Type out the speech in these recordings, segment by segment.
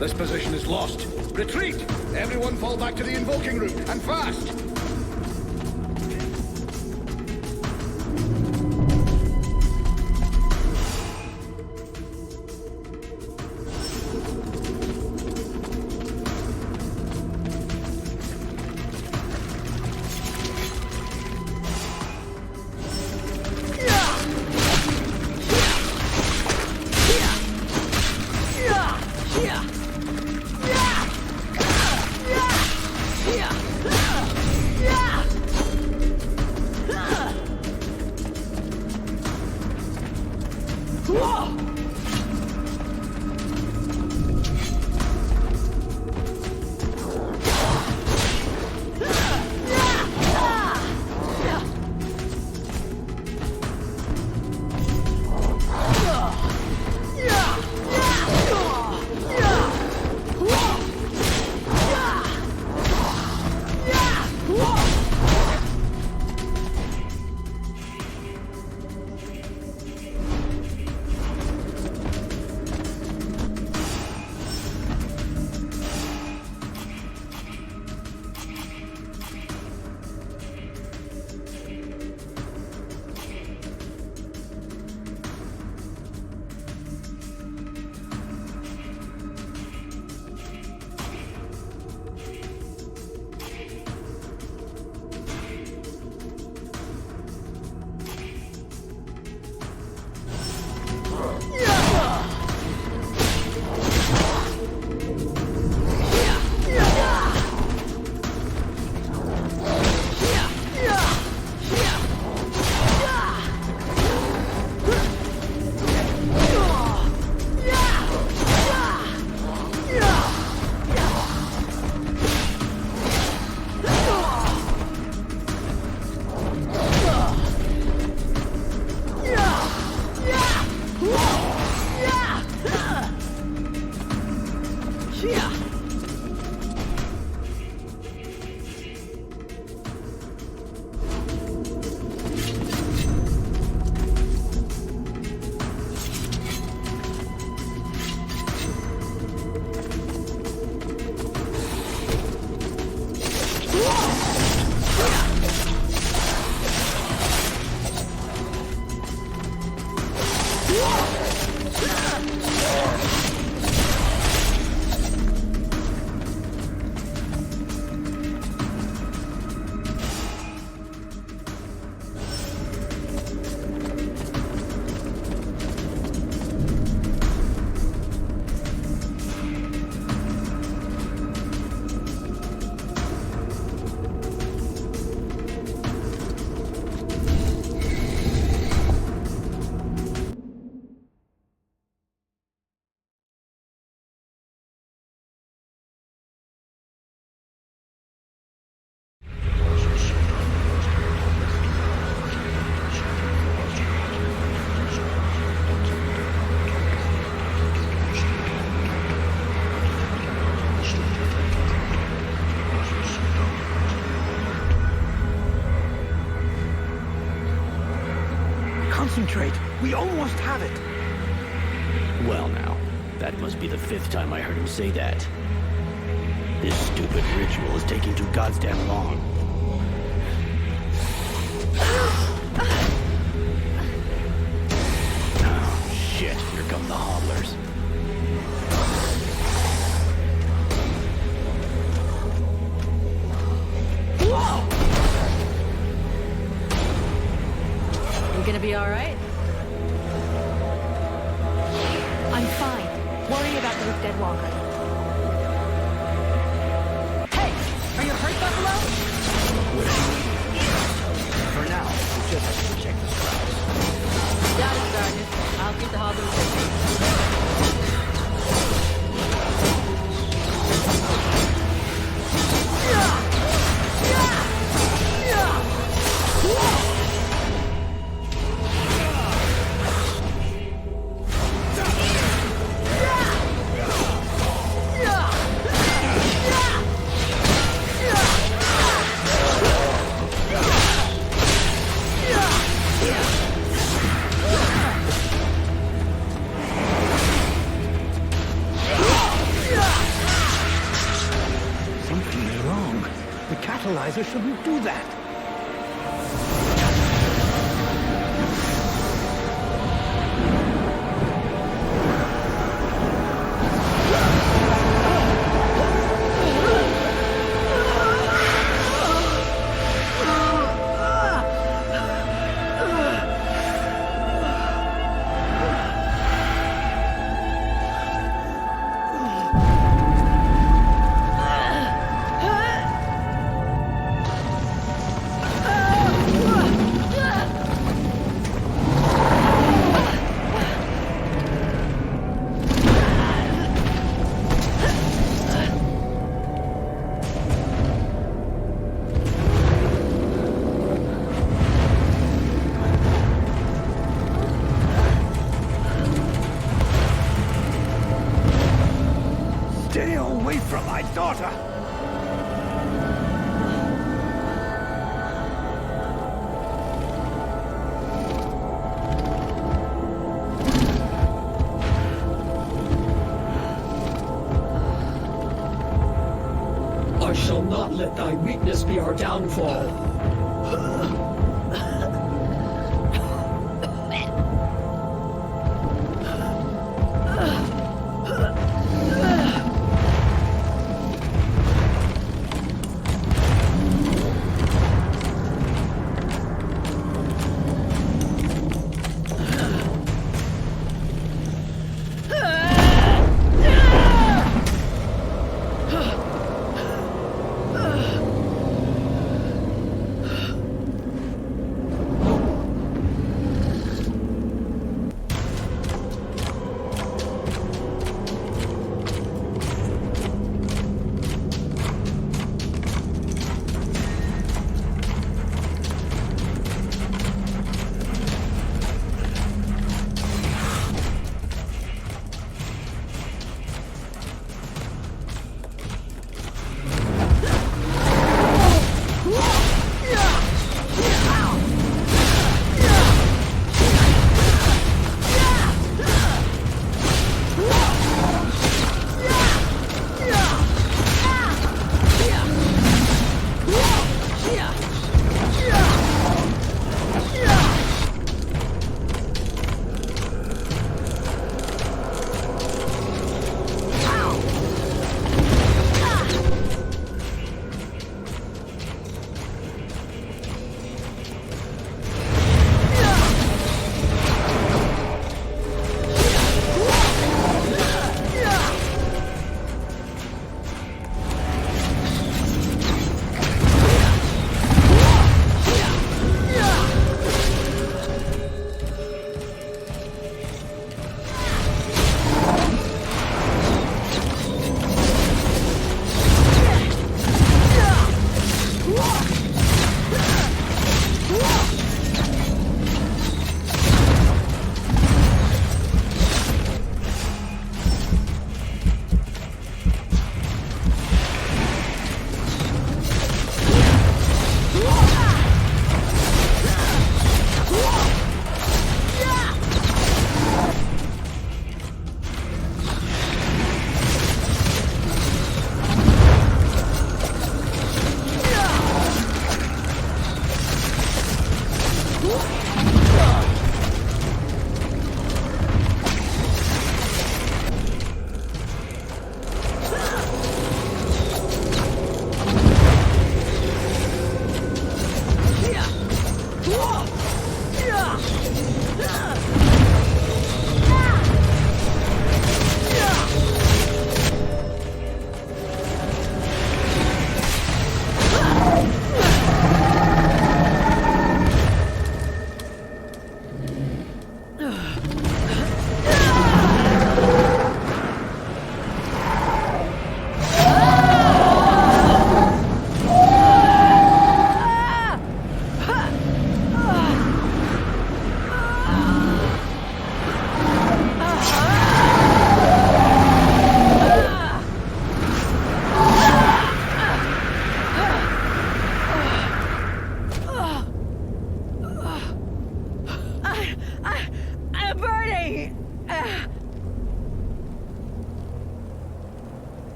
This position is lost. Retreat! Everyone fall back to the invoking room, and fast! Concentrate! We almost have it! Well now, that must be the 5th time I heard him say that. This stupid ritual is taking too goddamn long. Oh, shit. Here come the hobblers. You gonna be alright? I'm fine. Worry about those dead walkers. Hey! Are you hurt, Buffalo? For now, we just have to protect the Scribes. Got it, Sergeant. I'll keep the hobblers busy. advisor shouldn't do that. Stay away from my daughter! I shall not let thy weakness be our downfall.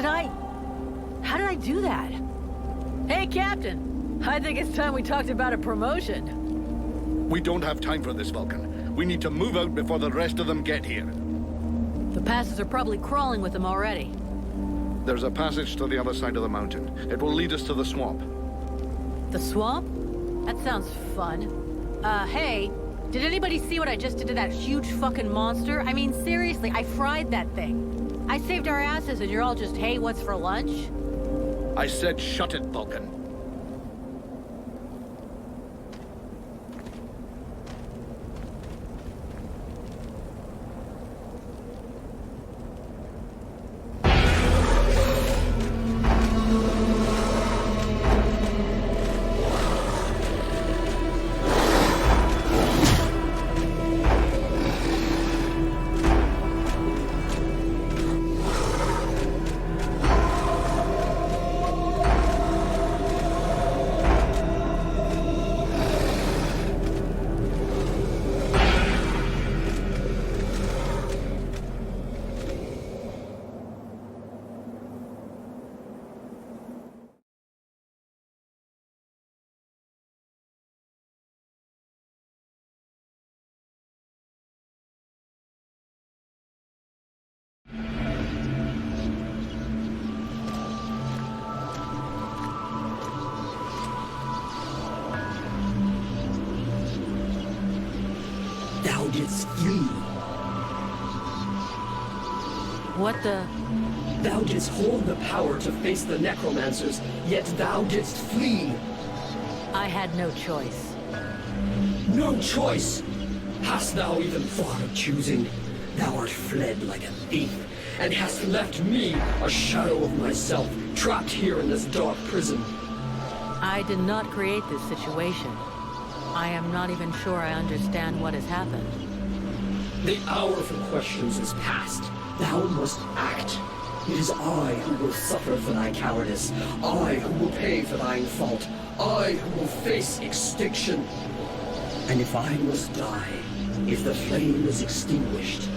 How did I do that? Hey, Captain! I think it's time we talked about a promotion. We don't have time for this, Vulcan. We need to move out before the rest of them get here. The passes are probably crawling with them already. There's a passage to the other side of the mountain. It will lead us to the swamp. The swamp? That sounds fun. Hey, did anybody see what I just did to that huge fucking monster? I mean, seriously, I fried that thing. I saved our asses and you're all just, hey, what's for lunch? I said shut it, Vulcan. Thou didst flee. What the... Thou didst hold the power to face the necromancers, yet thou didst flee. I had no choice. No choice! Hast thou even thought of choosing? Thou art fled like a thief, and hast left me, a shadow of myself, trapped here in this dark prison. I did not create this situation. I am not even sure I understand what has happened. The hour for questions is past. Thou must act. It is I who will suffer for thy cowardice. I who will pay for thine fault. I who will face extinction. And if I must die, if the flame is extinguished,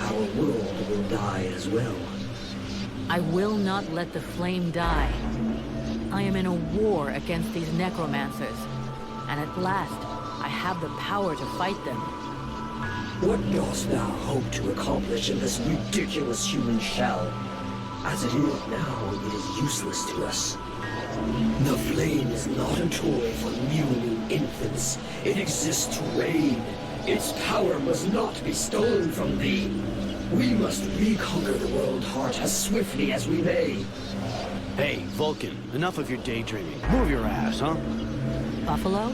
our world will die as well. I will not let the flame die. I am in a war against these necromancers, and at last, I have the power to fight them. What dost thou hope to accomplish in this ridiculous human shell? As it is now, it is useless to us. The flame is not a toy for mewing infants. It exists to reign. Its power must not be stolen from thee. We must reconquer the world heart as swiftly as we may. Hey, Vulcan, enough of your daydreaming. Move your ass, huh? Buffalo?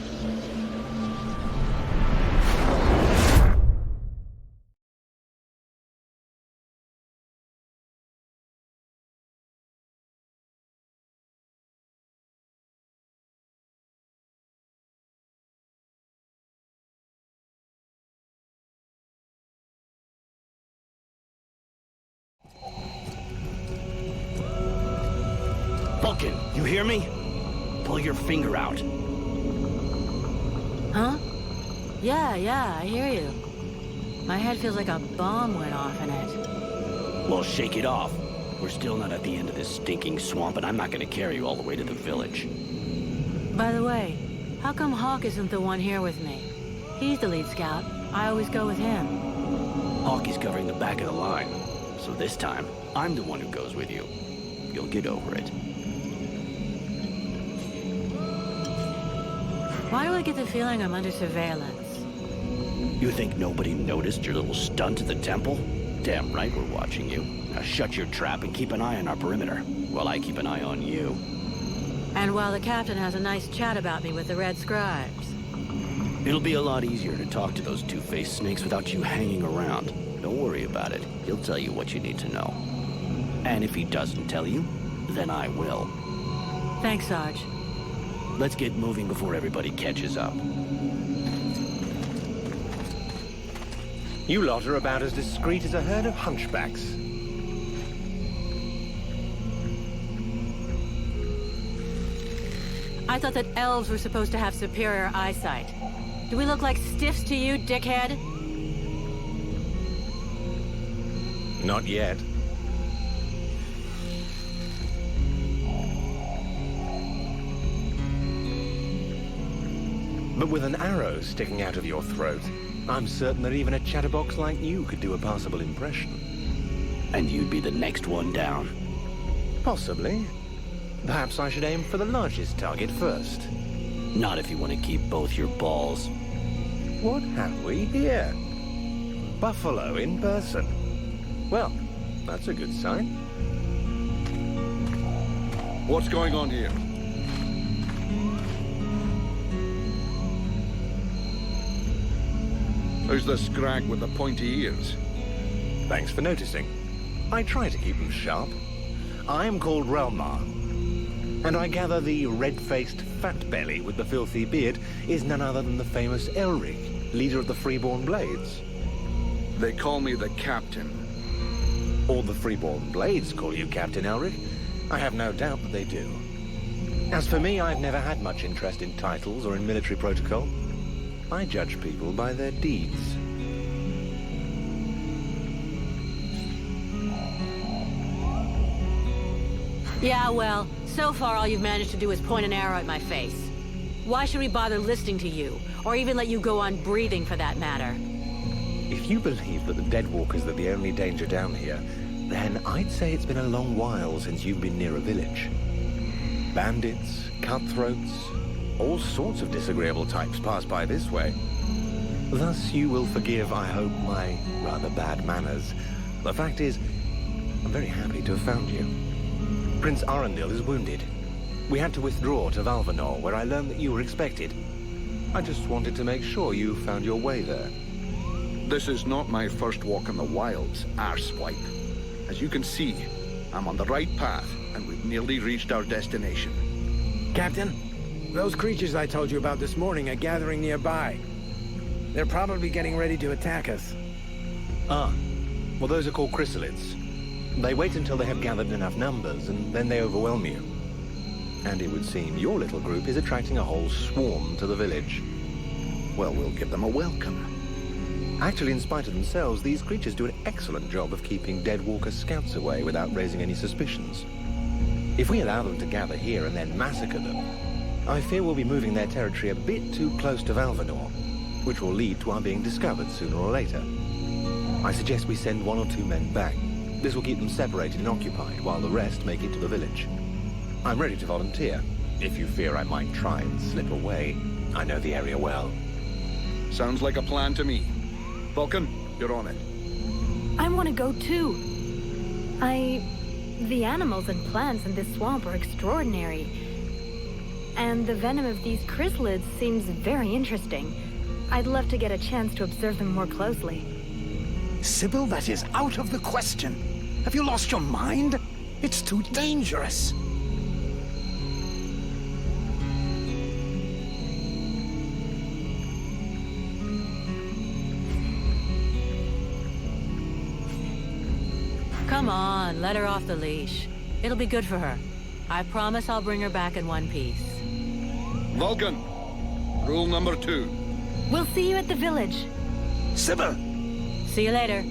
Vulcan, you hear me? Pull your finger out. Huh? Yeah, I hear you. My head feels like a bomb went off in it. Well, shake it off. We're still not at the end of this stinking swamp, and I'm not gonna carry you all the way to the village. By the way, how come Hawk isn't the one here with me? He's the lead scout. I always go with him. Hawk is covering the back of the line, so this time, I'm the one who goes with you. You'll get over it. Why do I get the feeling I'm under surveillance? You think nobody noticed your little stunt at the temple? Damn right we're watching you. Now shut your trap and keep an eye on our perimeter, while I keep an eye on you. And while the captain has a nice chat about me with the Red Scribes. It'll be a lot easier to talk to those two-faced snakes without you hanging around. Don't worry about it. He'll tell you what you need to know. And if he doesn't tell you, then I will. Thanks, Sarge. Let's get moving before everybody catches up. You lot are about as discreet as a herd of hunchbacks. I thought that elves were supposed to have superior eyesight. Do we look like stiffs to you, dickhead? Not yet. But with an arrow sticking out of your throat, I'm certain that even a chatterbox like you could do a passable impression. And you'd be the next one down. Possibly. Perhaps I should aim for the largest target first. Not if you want to keep both your balls. What have we here? Buffalo in person. Well, that's a good sign. What's going on here? Who's the scrag with the pointy ears? Thanks for noticing. I try to keep them sharp. I am called Relmar, and I gather the red-faced fat belly with the filthy beard is none other than the famous Elric, leader of the Freeborn Blades. They call me the Captain. All the Freeborn Blades call you Captain Elric. I have no doubt that they do. As for me, I've never had much interest in titles or in military protocol. I judge people by their deeds. Yeah, well, so far all you've managed to do is point an arrow at my face. Why should we bother listening to you? Or even let you go on breathing, for that matter? If you believe that the Deadwalkers are the only danger down here, then I'd say it's been a long while since you've been near a village. Bandits, cutthroats, all sorts of disagreeable types pass by this way. Thus you will forgive, I hope, my rather bad manners. The fact is, I'm very happy to have found you. Prince Arundel is wounded. We had to withdraw to Valvanor, where I learned that you were expected. I just wanted to make sure you found your way there. This is not my first walk in the wilds, arsewipe. As you can see, I'm on the right path, and we've nearly reached our destination. Captain, those creatures I told you about this morning are gathering nearby. They're probably getting ready to attack us. Ah, well those are called chrysalids. They wait until they have gathered enough numbers, and then they overwhelm you. And it would seem your little group is attracting a whole swarm to the village. Well, we'll give them a welcome. Actually, in spite of themselves, these creatures do an excellent job of keeping Deadwalker scouts away without raising any suspicions. If we allow them to gather here and then massacre them, I fear we'll be moving their territory a bit too close to Valvanor, which will lead to our being discovered sooner or later. I suggest we send 1 or 2 men back. This will keep them separated and occupied, while the rest make it to the village. I'm ready to volunteer, if you fear I might try and slip away. I know the area well. Sounds like a plan to me. Vulcan, you're on it. I want to go too. The animals and plants in this swamp are extraordinary. And the venom of these chrysalids seems very interesting. I'd love to get a chance to observe them more closely. Sybil, that is out of the question. Have you lost your mind? It's too dangerous. Come on, let her off the leash. It'll be good for her. I promise I'll bring her back in one piece. Vulcan, rule number 2. We'll see you at the village. Sybil! See you later.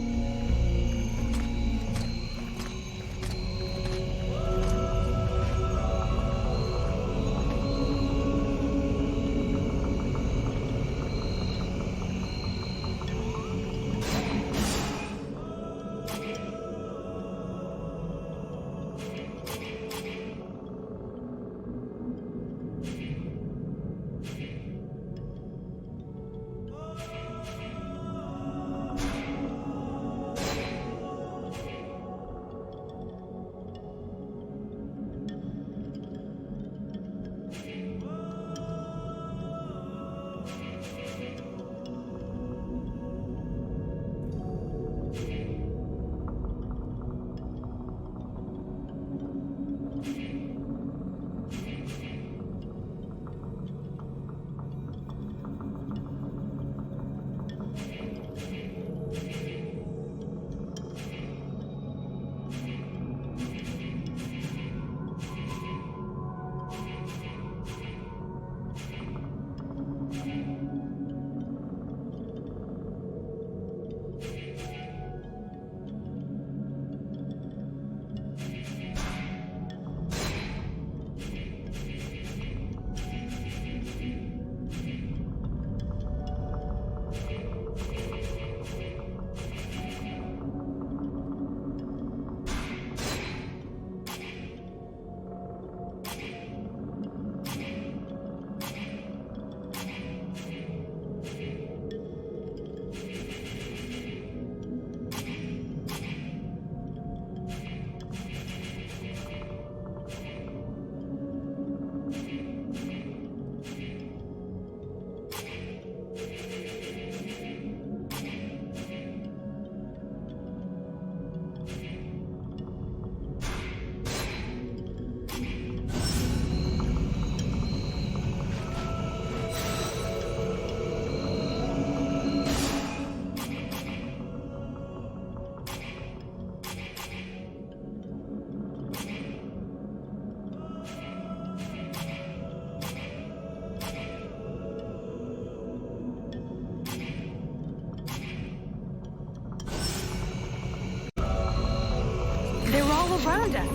all around us.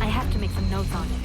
I have to make some notes on it.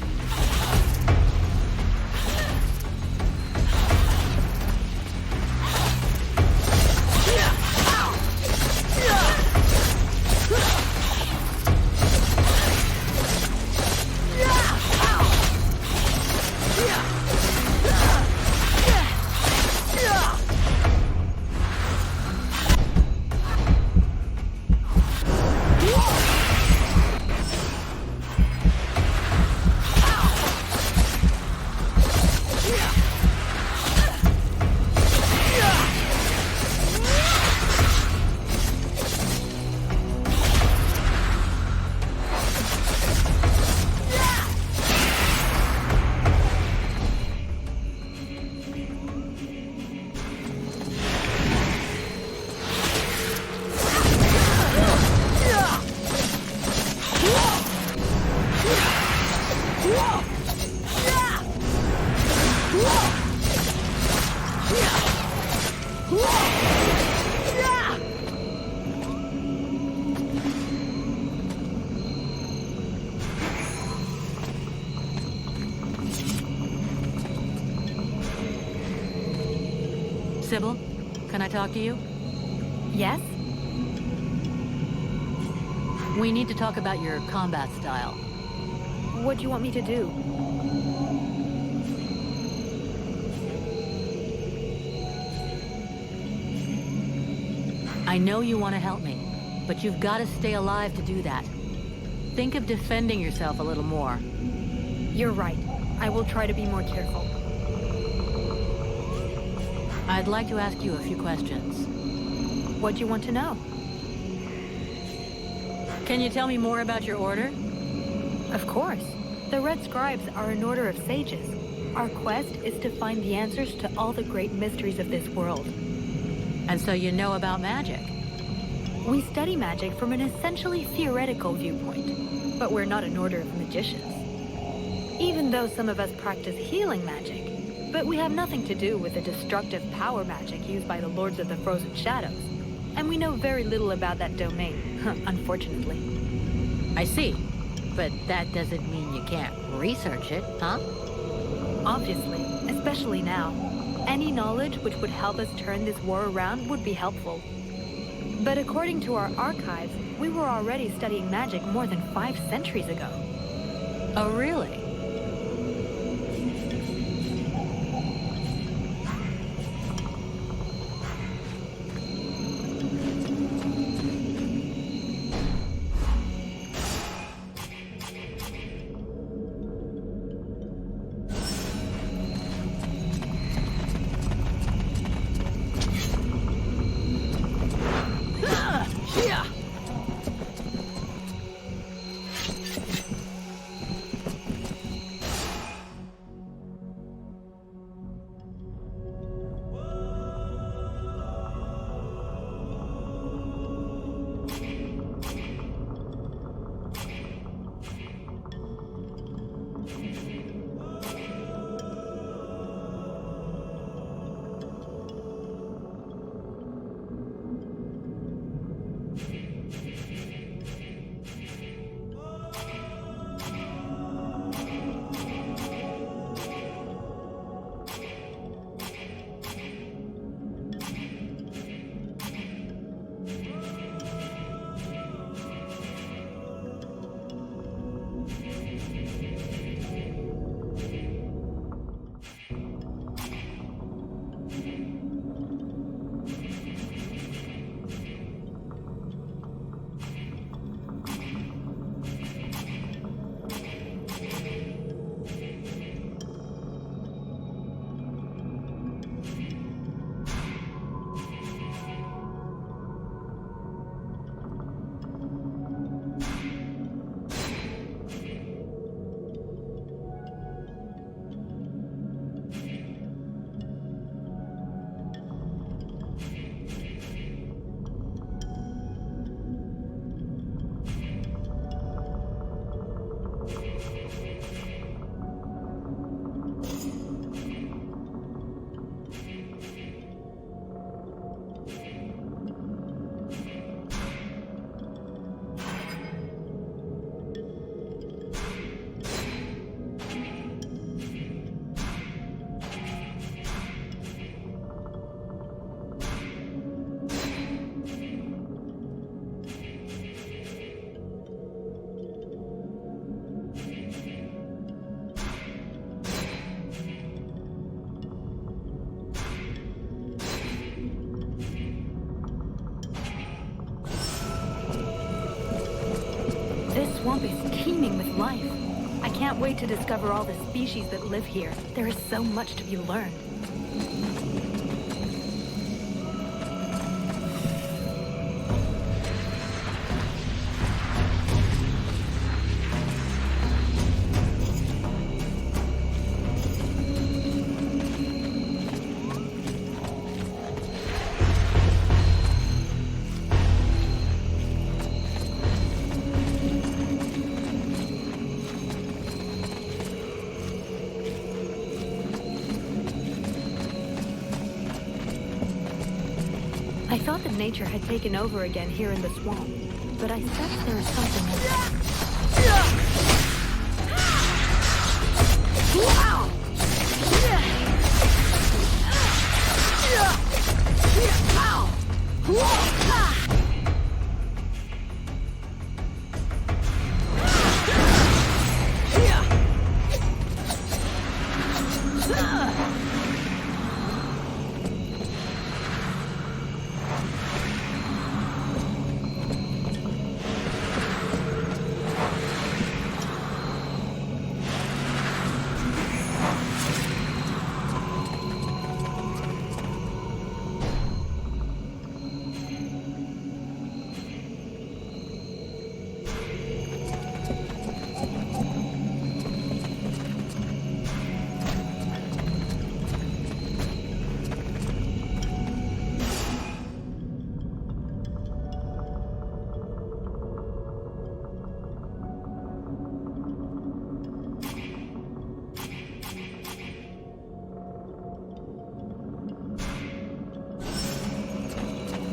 Sybil, can I talk to you? Yes? We need to talk about your combat style. What do you want me to do? I know you want to help me, but you've got to stay alive to do that. Think of defending yourself a little more. You're right. I will try to be more careful. I'd like to ask you a few questions. What do you want to know? Can you tell me more about your order? Of course. The Red Scribes are an order of sages. Our quest is to find the answers to all the great mysteries of this world. And so you know about magic? We study magic from an essentially theoretical viewpoint, but we're not an order of magicians. Even though some of us practice healing magic, but we have nothing to do with the destructive power magic used by the Lords of the Frozen Shadows, and we know very little about that domain, unfortunately. I see. But that doesn't mean you can't research it, huh? Obviously, especially now. Any knowledge which would help us turn this war around would be helpful. But according to our archives, we were already studying magic more than 5 centuries ago. Oh, really? teeming with life. I can't wait to discover all the species that live here. There is so much to be learned. I thought that nature had taken over again here in the swamp, but I sense there is something else.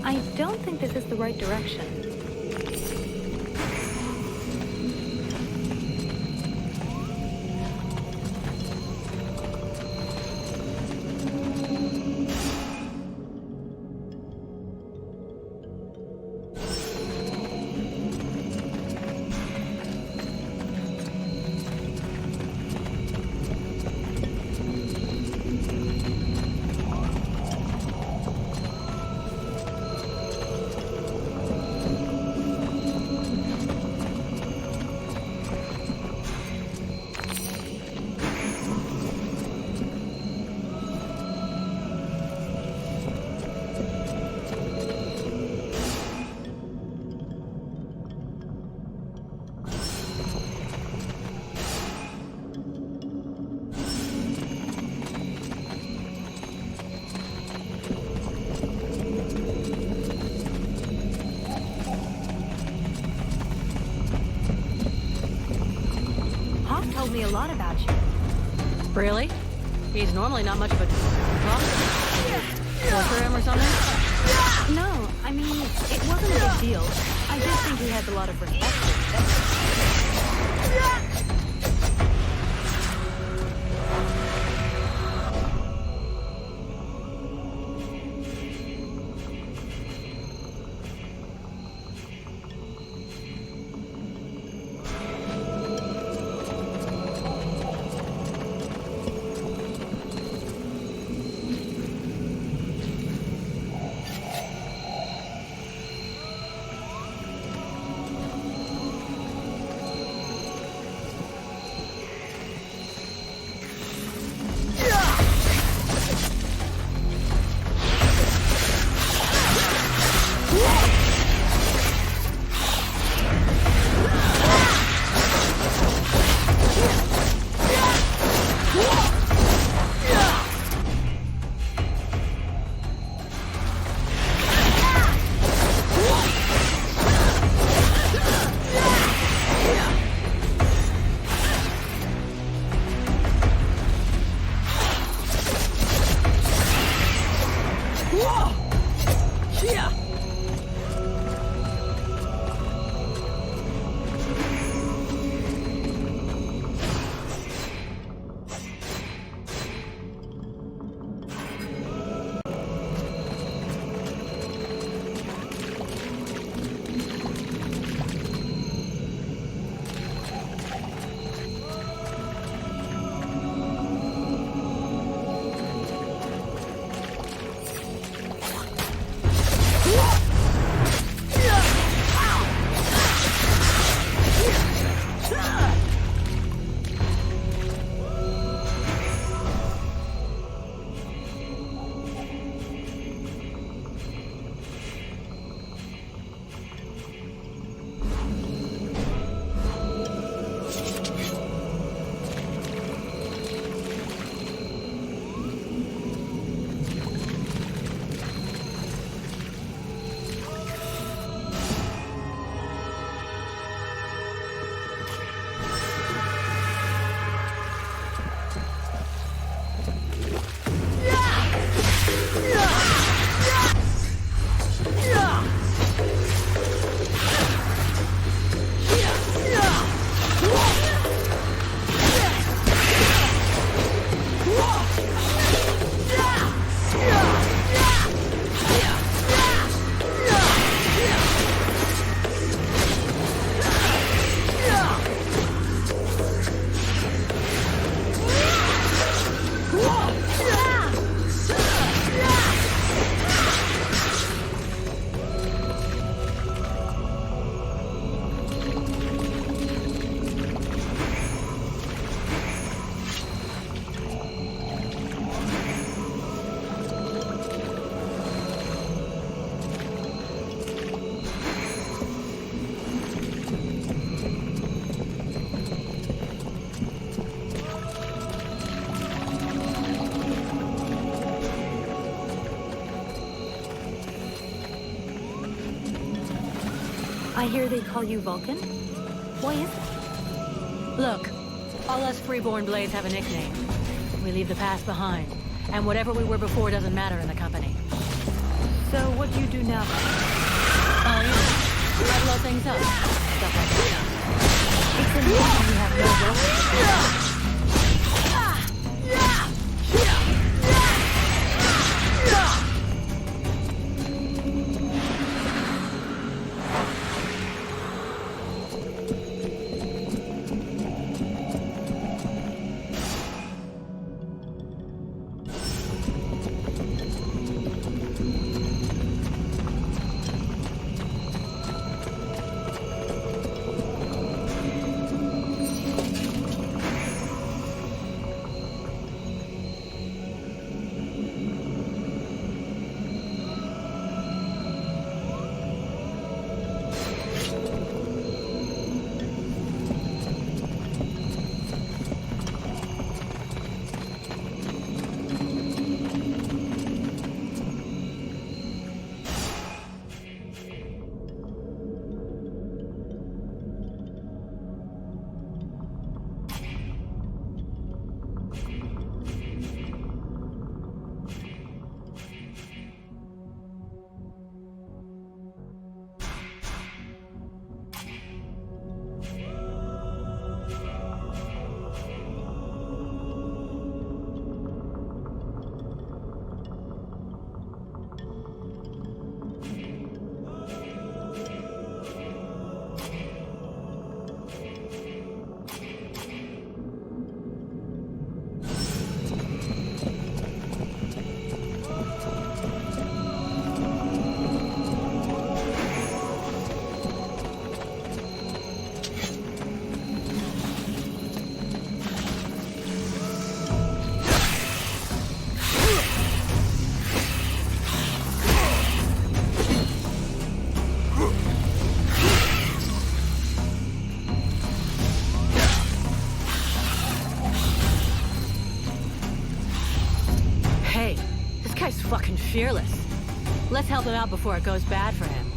I don't think this is the right direction. Told me a lot about you. Really? He's normally not much of a talker. For him or something? No, I mean, it wasn't a big deal. I just think he has a lot of respect for you. I hear they call you Vulcan? Why is that? Look, all us freeborn blades have a nickname. We leave the past behind, and whatever we were before doesn't matter in the company. So what do you do now? Oh, yeah. Level things up. Stuff like that. It's amazing you have no weapons. Fucking fearless. Let's help him out before it goes bad for him.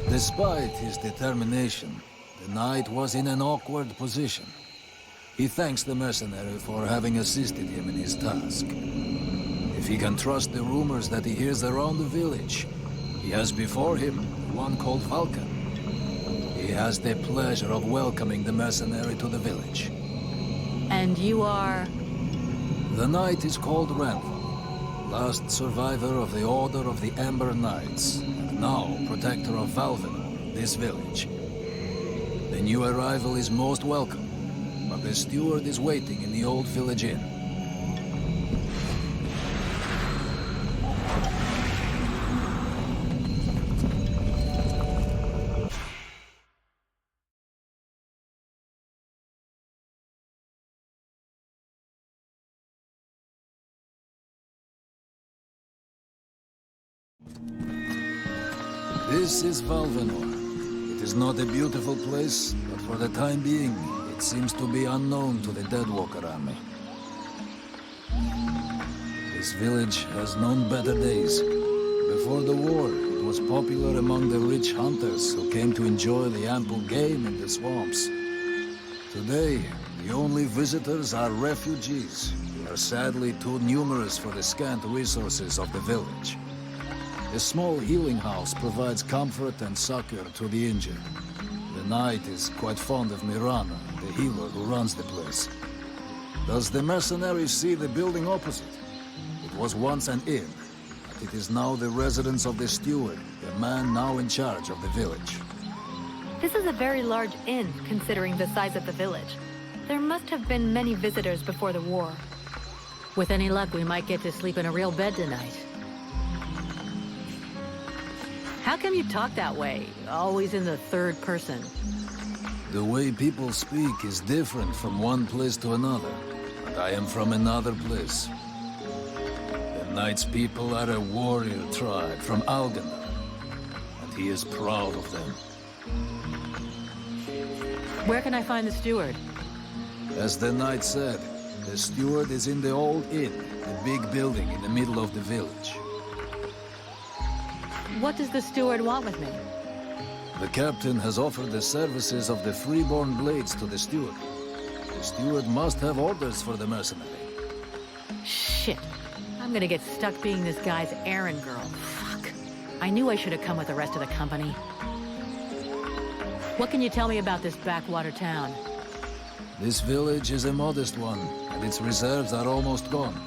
Despite his determination, the knight was in an awkward position. He thanks the mercenary for having assisted him in his task. If he can trust the rumors that he hears around the village, he has before him one called Vulcan. He has the pleasure of welcoming the mercenary to the village. And you are? The knight is called Ranthal, last survivor of the Order of the Amber Knights, and now protector of Valvenor, this village. The new arrival is most welcome. The steward is waiting in the old village inn. This is Valvenor. It is not a beautiful place, but for the time being, it seems to be unknown to the Deadwalker army. This village has known better days. Before the war, it was popular among the rich hunters who came to enjoy the ample game in the swamps. Today, the only visitors are refugees, who are sadly too numerous for the scant resources of the village. A small healing house provides comfort and succor to the injured. The knight is quite fond of Mirana, the healer who runs the place. Does the mercenary see the building opposite? It was once an inn, but it is now the residence of the steward, the man now in charge of the village. This is a very large inn, considering the size of the village. There must have been many visitors before the war. With any luck, we might get to sleep in a real bed tonight. How come you talk that way? Always in the third person. The way people speak is different from one place to another, but I am from another place. The Knight's people are a warrior tribe from Alganar, and he is proud of them. Where can I find the steward? As the Knight said, the steward is in the old inn, the big building in the middle of the village. What does the steward want with me? The captain has offered the services of the freeborn blades to the steward. The steward must have orders for the mercenary. Shit. I'm gonna get stuck being this guy's errand girl. Fuck. I knew I should have come with the rest of the company. What can you tell me about this backwater town? This village is a modest one, and its reserves are almost gone.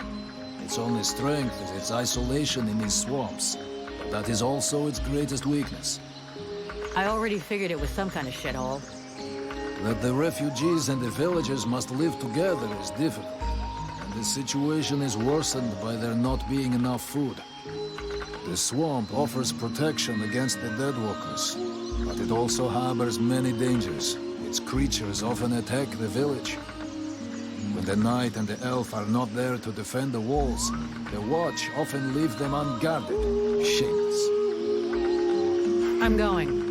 Its only strength is its isolation in these swamps. But that is also its greatest weakness. I already figured it was some kind of shithole. That the refugees and the villagers must live together is difficult. And the situation is worsened by there not being enough food. The swamp offers protection against the deadwalkers, but it also harbors many dangers. Its creatures often attack the village. When the knight and the elf are not there to defend the walls, the watch often leave them unguarded. Shameless. I'm going.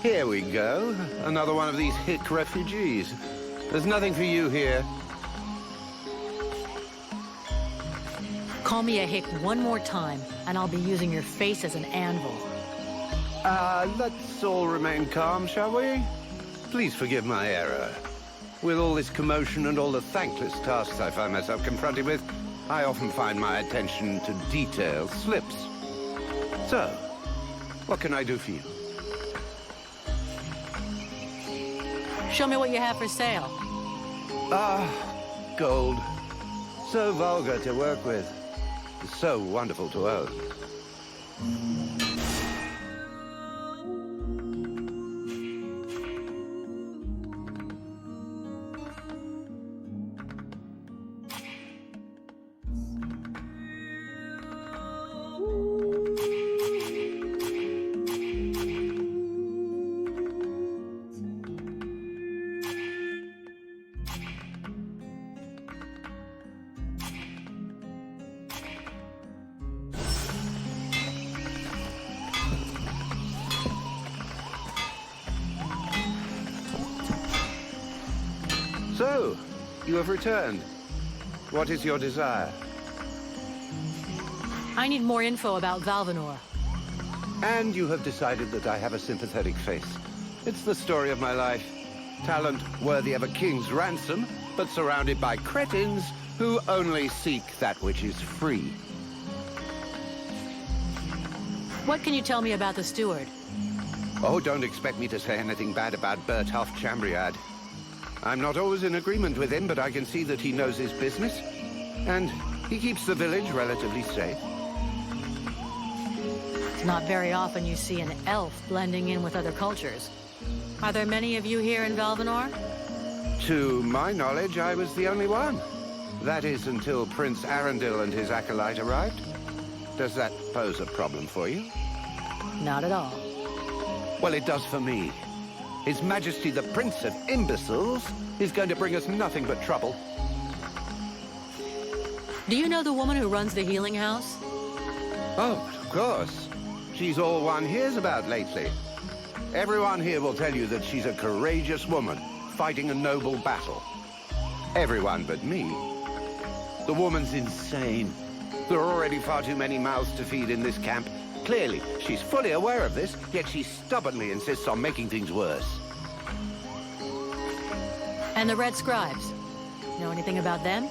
Here we go. Another one of these hick refugees. There's nothing for you here. Call me a hick one more time, and I'll be using your face as an anvil. Let's all remain calm, shall we? Please forgive my error. With all this commotion and all the thankless tasks I find myself confronted with, I often find my attention to detail slips. So, what can I do for you? Show me what you have for sale. Gold. So vulgar to work with. So wonderful to own. So, you have returned. What is your desire? I need more info about Valvanor. And you have decided that I have a sympathetic face. It's the story of my life. Talent worthy of a king's ransom, but surrounded by cretins who only seek that which is free. What can you tell me about the steward? Oh, don't expect me to say anything bad about Bertolf Chambriad. I'm not always in agreement with him, but I can see that he knows his business. And he keeps the village relatively safe. It's not very often you see an elf blending in with other cultures. Are there many of you here in Valvanor? To my knowledge, I was the only one. That is until Prince Arundel and his acolyte arrived. Does that pose a problem for you? Not at all. Well, it does for me. His Majesty the Prince of Imbeciles is going to bring us nothing but trouble. Do you know the woman who runs the healing house? Oh, of course. She's all one hears about lately. Everyone here will tell you that she's a courageous woman, fighting a noble battle. Everyone but me. The woman's insane. There are already far too many mouths to feed in this camp. Clearly, she's fully aware of this, yet she stubbornly insists on making things worse. And the Red Scribes? Know anything about them?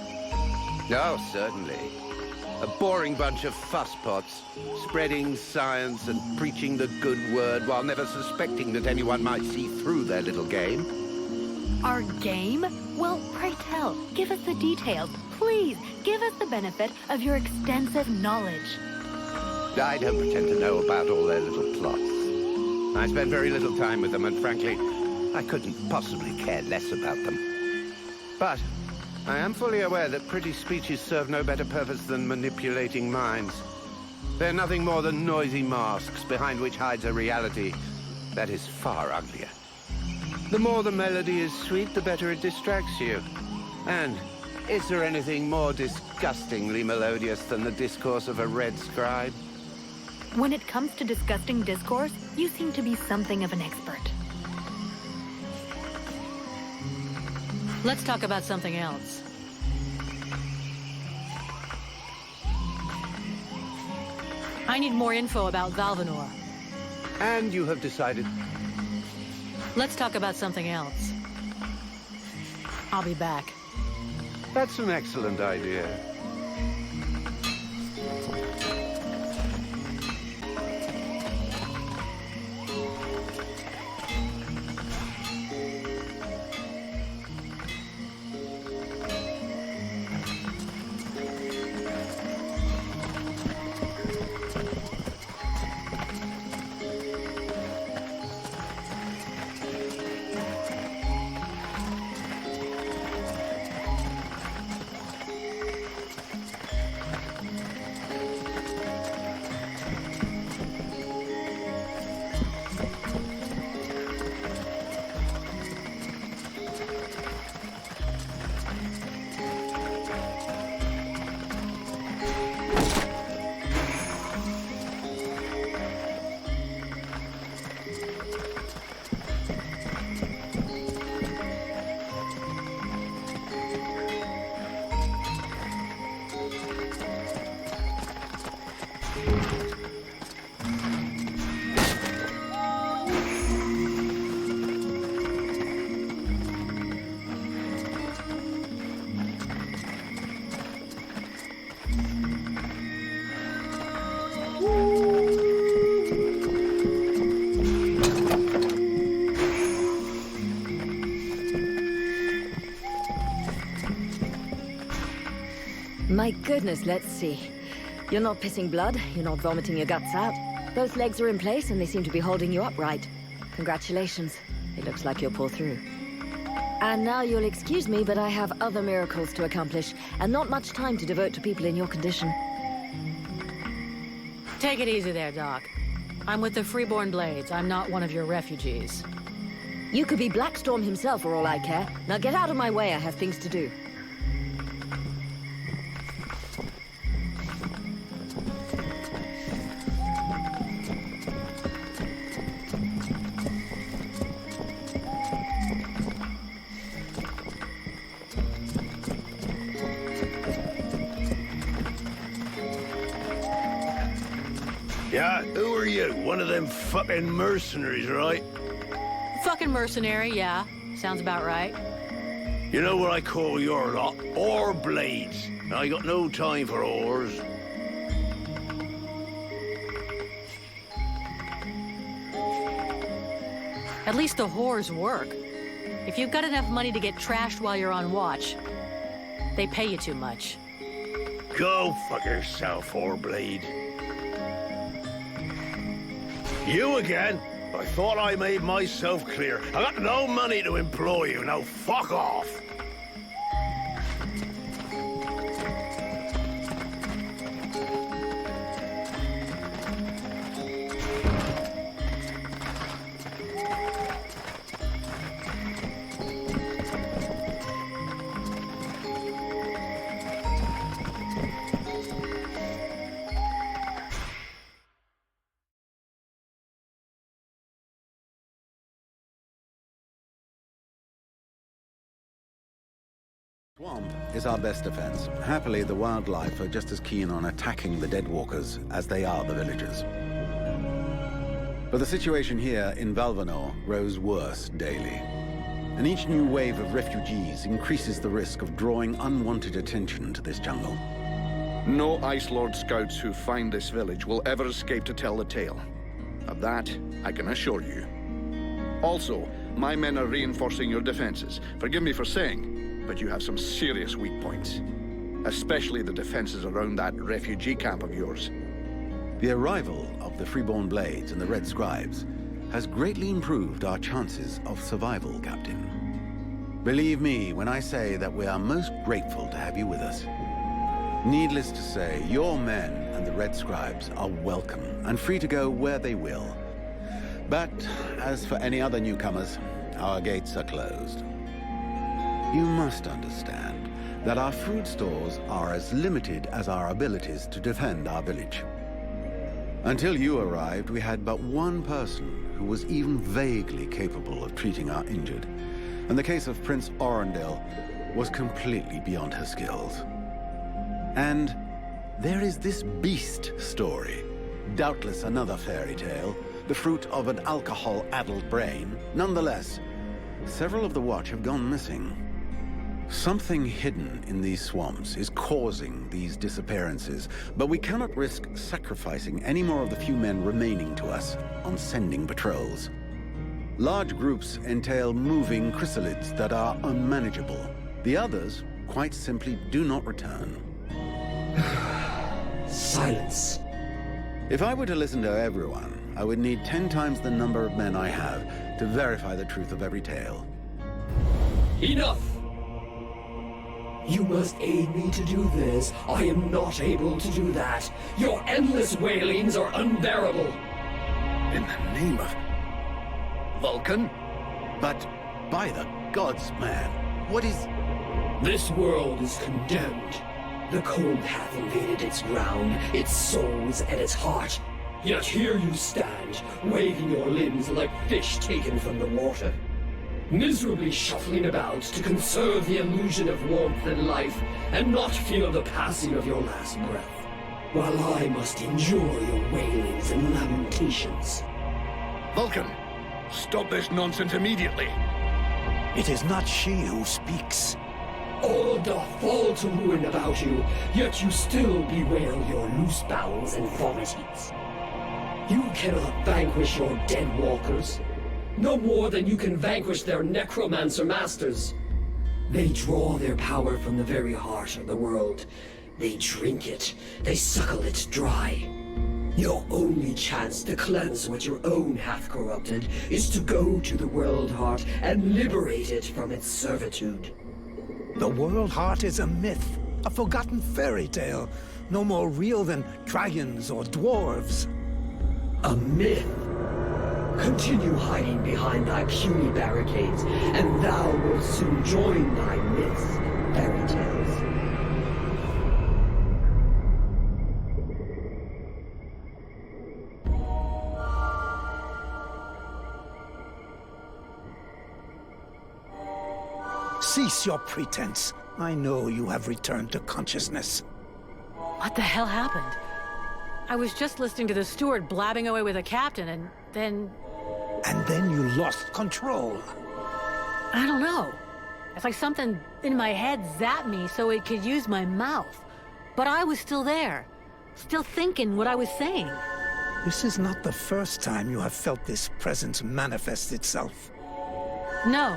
Oh, certainly. A boring bunch of fusspots, spreading science and preaching the good word while never suspecting that anyone might see through their little game. Our game? Well, pray tell. Give us the details. Please, give us the benefit of your extensive knowledge. I don't pretend to know about all their little plots. I spend very little time with them, and frankly, I couldn't possibly care less about them. But I am fully aware that pretty speeches serve no better purpose than manipulating minds. They're nothing more than noisy masks behind which hides a reality that is far uglier. The more the melody is sweet, the better it distracts you. And is there anything more disgustingly melodious than the discourse of a red scribe? When it comes to disgusting discourse, you seem to be something of an expert. Let's talk about something else. I need more info about Valvanor. And you have decided... Let's talk about something else. I'll be back. That's an excellent idea. My goodness, let's see. You're not pissing blood, you're not vomiting your guts out. Both legs are in place and they seem to be holding you upright. Congratulations. It looks like you'll pull through. And now you'll excuse me, but I have other miracles to accomplish, and not much time to devote to people in your condition. Take it easy there, Doc. I'm with the Freeborn Blades. I'm not one of your refugees. You could be Blackstorm himself for all I care. Now get out of my way, I have things to do. Yeah, who are you? One of them fucking mercenaries, right? Fucking mercenary, yeah. Sounds about right. You know what I call your lot? Ore blades. I got no time for ores. At least the whores work. If you've got enough money to get trashed while you're on watch, they pay you too much. Go fuck yourself, ore blade. You again? I thought I made myself clear. I got no money to employ you. Now fuck off. Swamp is our best defense. Happily, the wildlife are just as keen on attacking the Deadwalkers as they are the villagers. But the situation here in Valvanor grows worse daily. And each new wave of refugees increases the risk of drawing unwanted attention to this jungle. No Ice Lord scouts who find this village will ever escape to tell the tale. Of that, I can assure you. Also, my men are reinforcing your defenses. Forgive me for saying, but you have some serious weak points. Especially the defenses around that refugee camp of yours. The arrival of the Freeborn Blades and the Red Scribes has greatly improved our chances of survival, Captain. Believe me when I say that we are most grateful to have you with us. Needless to say, your men and the Red Scribes are welcome and free to go where they will. But as for any other newcomers, our gates are closed. You must understand that our food stores are as limited as our abilities to defend our village. Until you arrived, we had but one person who was even vaguely capable of treating our injured, and the case of Prince Orendil was completely beyond her skills. And there is this beast story, doubtless another fairy tale, the fruit of an alcohol-addled brain. Nonetheless, several of the Watch have gone missing. Something hidden in these swamps is causing these disappearances, but we cannot risk sacrificing any more of the few men remaining to us on sending patrols. Large groups entail moving chrysalids that are unmanageable. The others, quite simply, do not return. Silence. If I were to listen to everyone, I would need 10 times the number of men I have to verify the truth of every tale. Enough! You must aid me to do this. I am not able to do that. Your endless wailings are unbearable. In the name of Vulcan? But by the gods, man, what is... This world is condemned. The cold hath invaded its ground, its souls, and its heart. Yet here you stand, waving your limbs like fish taken from the water. Miserably shuffling about to conserve the illusion of warmth and life, and not feel the passing of your last breath, while I must endure your wailings and lamentations. Vulcan, stop this nonsense immediately. It is not she who speaks. All doth fall to ruin about you, yet you still bewail your loose bowels and vomitings. You cannot vanquish your dead walkers, no more than you can vanquish their necromancer masters. They draw their power from the very heart of the world, They drink it. They suckle it dry. Your only chance to cleanse what your own hath corrupted is to go to the World Heart and liberate it from its servitude. The World Heart is a myth, a forgotten fairy tale, no more real than dragons or dwarves. A myth? Continue hiding behind thy puny barricades, and thou wilt soon join thy myths and fairy tales. Cease your pretense. I know you have returned to consciousness. What the hell happened? I was just listening to the steward blabbing away with the captain, and then... And then you lost control. I don't know. It's like something in my head zapped me so it could use my mouth. But I was still there. Still thinking what I was saying. This is not the first time you have felt this presence manifest itself. No.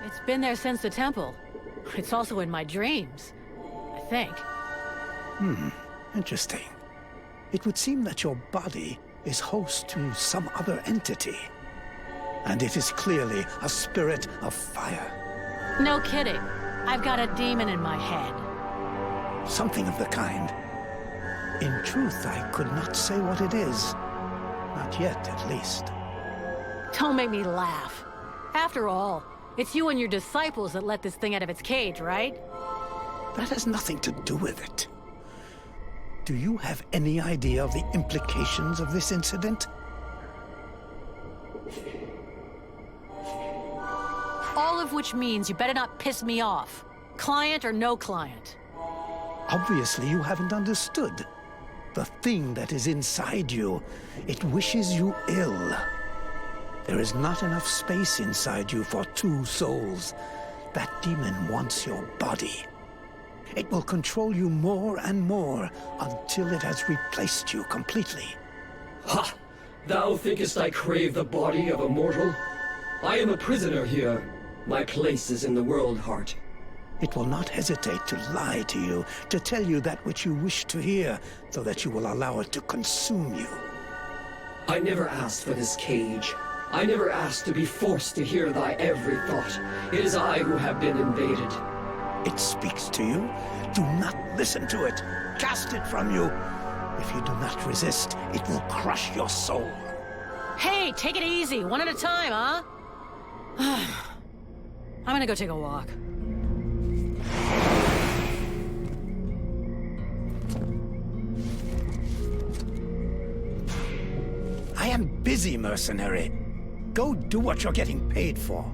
It's been there since the temple. It's also in my dreams, I think. Interesting. It would seem that your body is host to some other entity. And it is clearly a spirit of fire. No kidding. I've got a demon in my head. Something of the kind. In truth, I could not say what it is. Not yet, at least. Don't make me laugh. After all, it's you and your disciples that let this thing out of its cage, right? That has nothing to do with it. Do you have any idea of the implications of this incident? All of which means you better not piss me off. Client or no client. Obviously, you haven't understood. The thing that is inside you, it wishes you ill. There is not enough space inside you for two souls. That demon wants your body. It will control you more and more until it has replaced you completely. Ha! Thou thinkest I crave the body of a mortal? I am a prisoner here. My place is in the World Heart. It will not hesitate to lie to you, to tell you that which you wish to hear, so that you will allow it to consume you. I never asked for this cage. I never asked to be forced to hear thy every thought. It is I who have been invaded. It speaks to you. Do not listen to it. Cast it from you. If you do not resist, it will crush your soul. Hey, take it easy. One at a time, huh? I'm gonna go take a walk. I am busy, mercenary. Go do what you're getting paid for.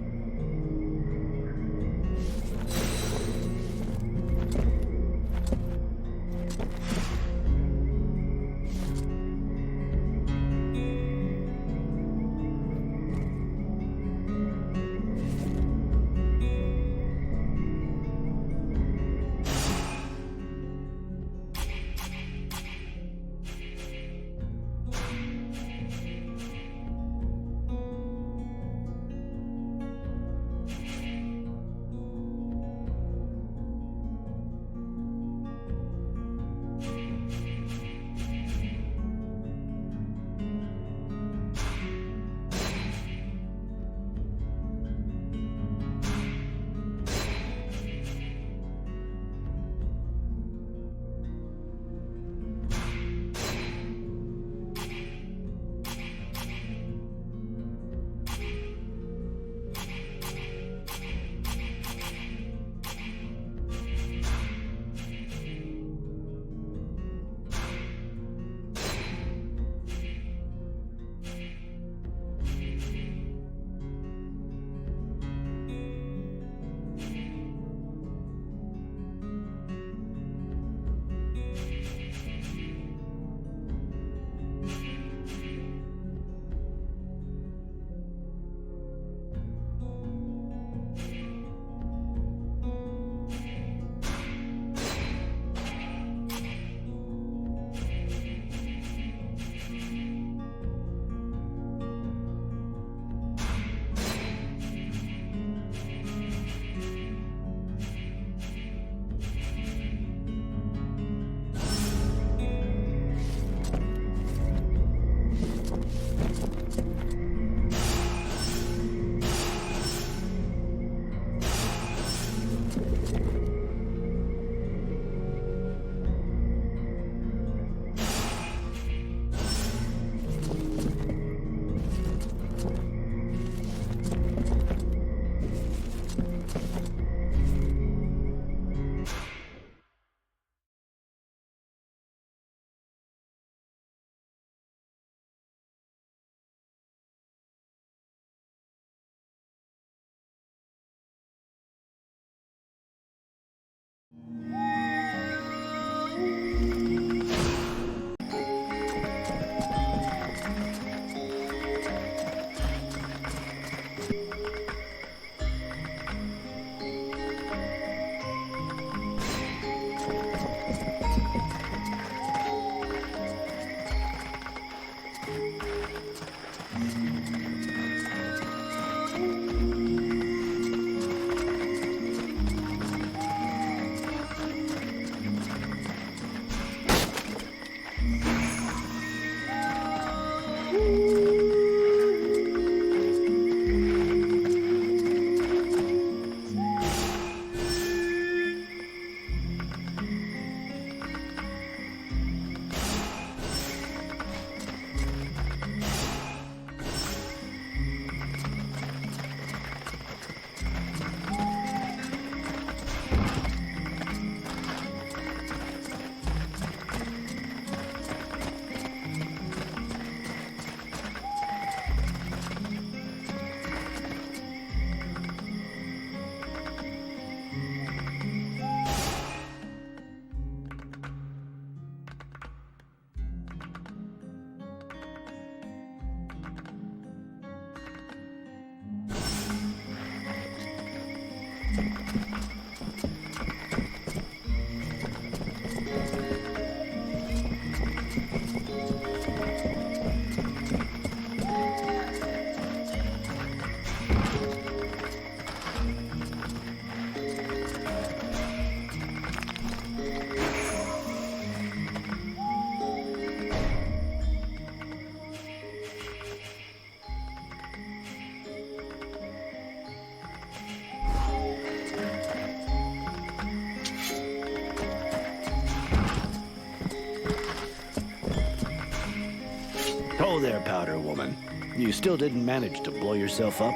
You still didn't manage to blow yourself up?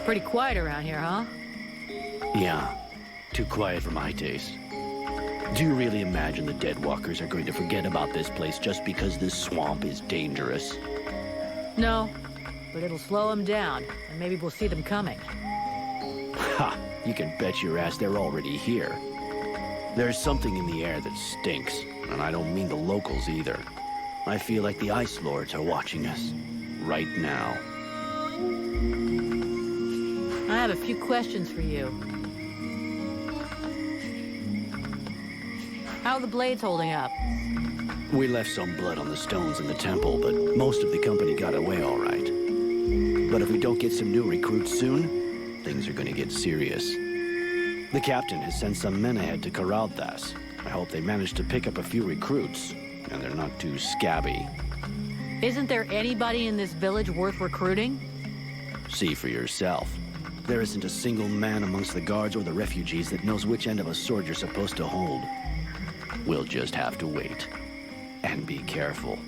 Pretty quiet around here, huh? Yeah, too quiet for my taste. Do you really imagine the Deadwalkers are going to forget about this place just because this swamp is dangerous? No, but it'll slow them down, and maybe we'll see them coming. Ha! You can bet your ass they're already here. There's something in the air that stinks, and I don't mean the locals either. I feel like the Ice Lords are watching us, right now. I have a few questions for you. How are the blades holding up? We left some blood on the stones in the temple, but most of the company got away all right. But if we don't get some new recruits soon, things are gonna get serious. The captain has sent some men ahead to corral Thas. I hope they manage to pick up a few recruits, and they're not too scabby. Isn't there anybody in this village worth recruiting? See for yourself. There isn't a single man amongst the guards or the refugees that knows which end of a sword you're supposed to hold. We'll just have to wait. And be careful.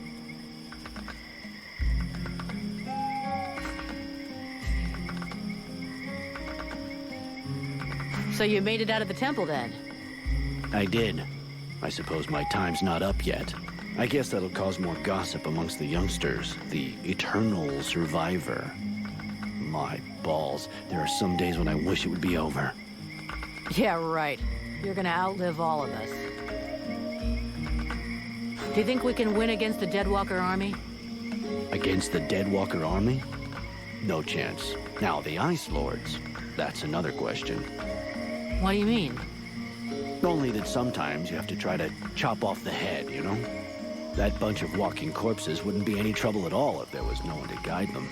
So you made it out of the temple then? I did. I suppose my time's not up yet. I guess that'll cause more gossip amongst the youngsters. The eternal survivor. My balls. There are some days when I wish it would be over. Yeah, right. You're gonna outlive all of us. Do you think we can win against the Deadwalker army? Against the Deadwalker army? No chance. Now, the Ice Lords, that's another question. What do you mean? Only that sometimes you have to try to chop off the head, you know? That bunch of walking corpses wouldn't be any trouble at all if there was no one to guide them.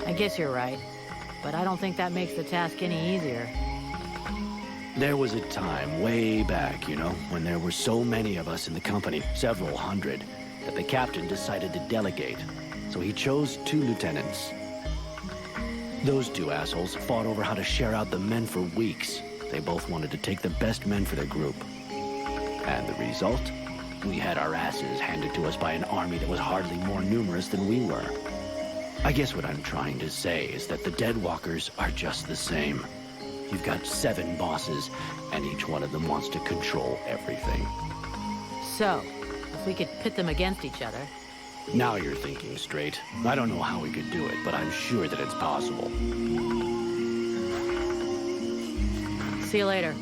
I guess you're right, but I don't think that makes the task any easier. There was a time way back, you know, when there were so many of us in the company, several hundred, that the captain decided to delegate. So he chose 2 lieutenants. Those 2 assholes fought over how to share out the men for weeks. They both wanted to take the best men for their group. And the result? We had our asses handed to us by an army that was hardly more numerous than we were. I guess what I'm trying to say is that the Deadwalkers are just the same. You've got 7 bosses, and each one of them wants to control everything. So, if we could pit them against each other... Now you're thinking straight. I don't know how we could do it, but I'm sure that it's possible. See you later.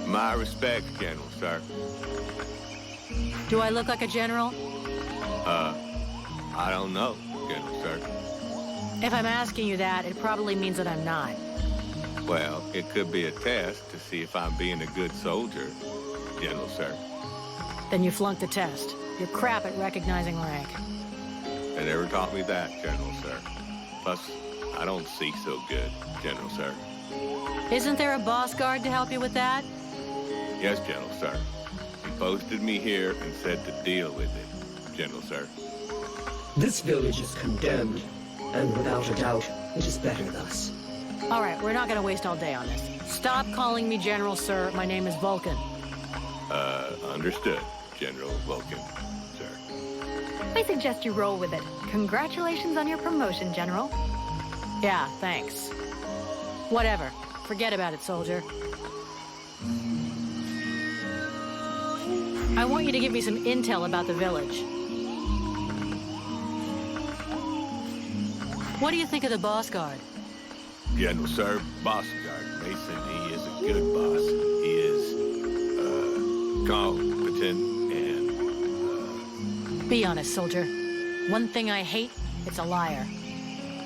My respects, General, sir. Do I look like a general? I don't know, General, sir. If I'm asking you that, it probably means that I'm not. Well, it could be a test to see if I'm being a good soldier, General, sir. Then you flunked the test. You're crap at recognizing rank. They never taught me that, General, sir. Plus, I don't see so good, General, sir. Isn't there a boss guard to help you with that? Yes, General, sir. He posted me here and said to deal with it, General, sir. This village is condemned, and without a doubt, it is better thus. All right, we're not gonna waste all day on this. Stop calling me General, sir. My name is Vulcan. Understood, General Vulcan, sir. I suggest you roll with it. Congratulations on your promotion, General. Yeah, thanks. Whatever. Forget about it, soldier. I want you to give me some intel about the village. What do you think of the boss guard? General, sir, Boss Guard Mason, he is a good boss. He is, competent and, Be honest, soldier. One thing I hate, it's a liar.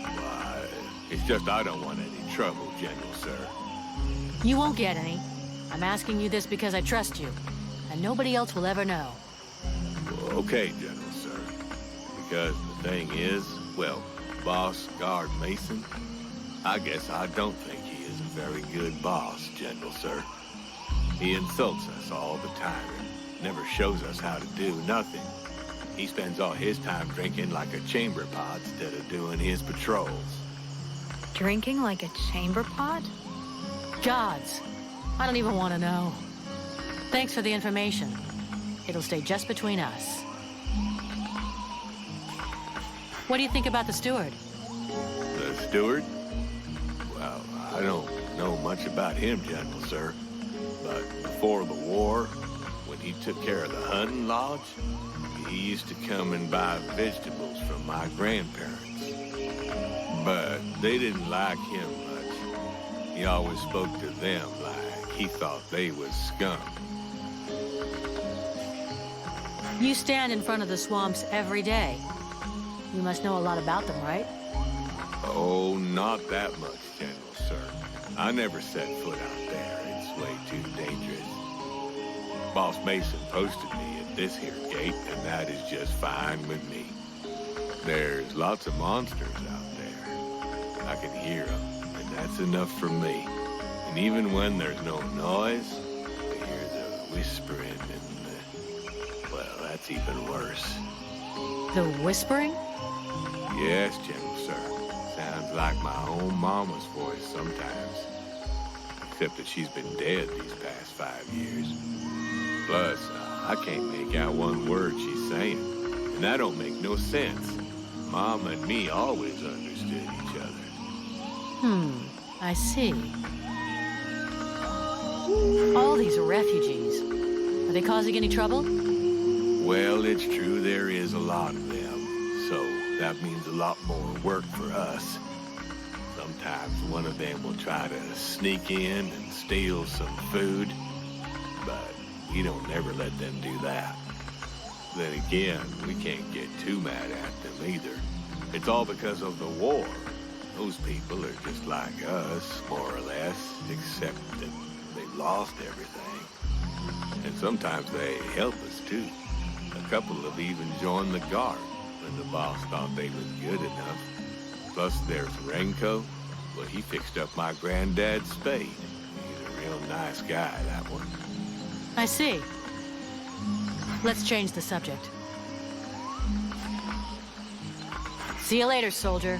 why, it's just I don't want any trouble, General, sir. You won't get any. I'm asking you this because I trust you. And nobody else will ever know. Okay, General, sir. Because the thing is, well, Boss Guard Mason, I guess I don't think he is a very good boss, General, sir. He insults us all the time and never shows us how to do nothing. He spends all his time drinking like a chamber pot instead of doing his patrols. Drinking like a chamber pot? Gods, I don't even want to know. Thanks for the information. It'll stay just between us. What do you think about the steward? The steward? Well, I don't know much about him, General, sir. But before the war, when he took care of the hunting lodge, he used to come and buy vegetables from my grandparents. But they didn't like him much. He always spoke to them like he thought they was scum. You stand in front of the swamps every day. You must know a lot about them, right? Oh, not that much, General, sir. I never set foot out there. It's way too dangerous. Boss Mason posted me at this here gate, and that is just fine with me. There's lots of monsters out there. I can hear them, and that's enough for me. And even when there's no noise, I hear the whispering and well, that's even worse. The whispering? Yes, General, sir. Sounds like my own mama's voice sometimes. Except that she's been dead these past 5 years. Plus, I can't make out one word she's saying. And that don't make no sense. Mom and me always understood each other. I see. All these refugees. Are they causing any trouble? Well, it's true there is a lot of them. So that means a lot more work for us. Sometimes one of them will try to sneak in and steal some food, but we don't ever let them do that. Then again, we can't get too mad at them either. It's all because of the war. Those people are just like us, more or less, except that they've lost everything. And sometimes they help us too. A couple have even joined the guard when the boss thought they was good enough. Plus there's Renko. Well, he fixed up my granddad's spade. He's a real nice guy, that one. I see. Let's change the subject. See you later, soldier.